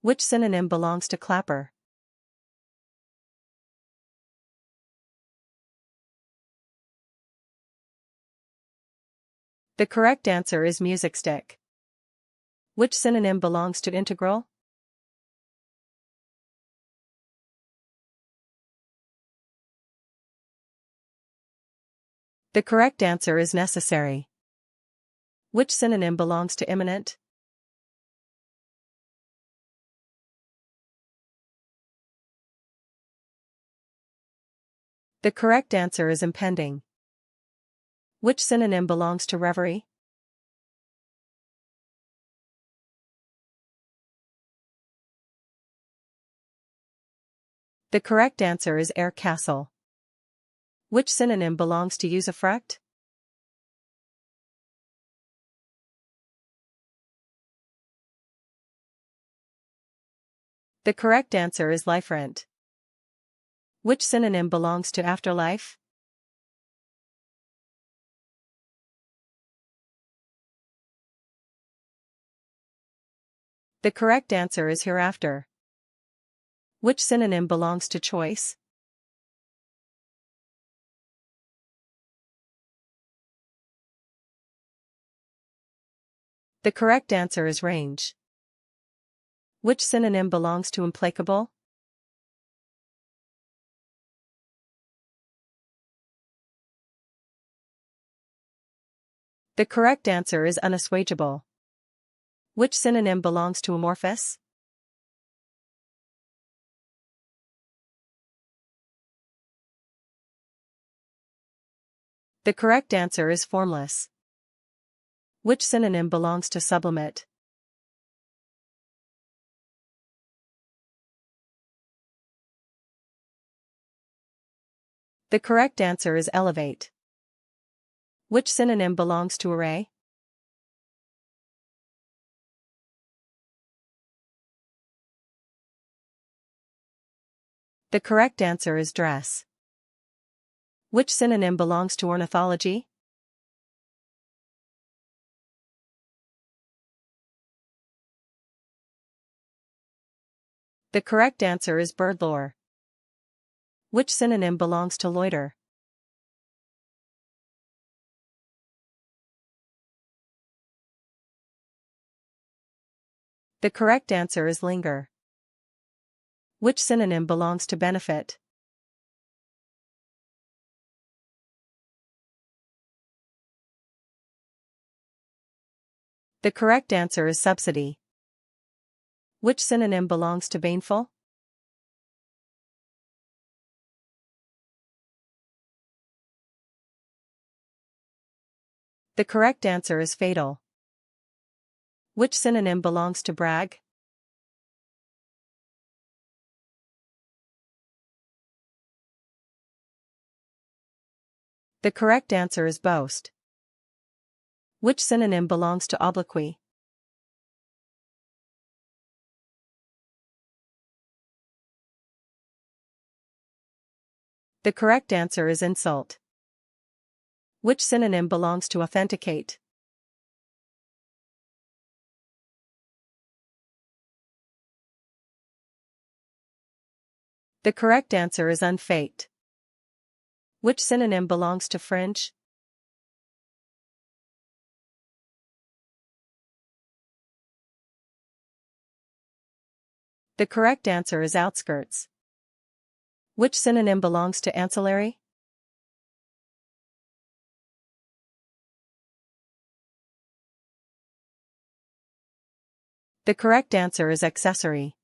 Which synonym belongs to clapper? The correct answer is music stick. Which synonym belongs to integral? The correct answer is necessary. Which synonym belongs to imminent? The correct answer is impending. Which synonym belongs to reverie? The correct answer is air castle. Which synonym belongs to usufruct? The correct answer is life rent. Which synonym belongs to afterlife? The correct answer is hereafter. Which synonym belongs to choice? The correct answer is range. Which synonym belongs to implacable? The correct answer is unassuageable. Which synonym belongs to amorphous? The correct answer is formless. Which synonym belongs to sublimate? The correct answer is elevate. Which synonym belongs to array? The correct answer is dress. Which synonym belongs to ornithology? The correct answer is bird lore. Which synonym belongs to loiter? The correct answer is linger. Which synonym belongs to benefit? The correct answer is subsidy. Which synonym belongs to baneful? The correct answer is fatal. Which synonym belongs to brag? The correct answer is boast. Which synonym belongs to obloquy? The correct answer is insult. Which synonym belongs to authenticate? The correct answer is unfaked. Which synonym belongs to fringe? The correct answer is outskirts. Which synonym belongs to ancillary? The correct answer is accessory.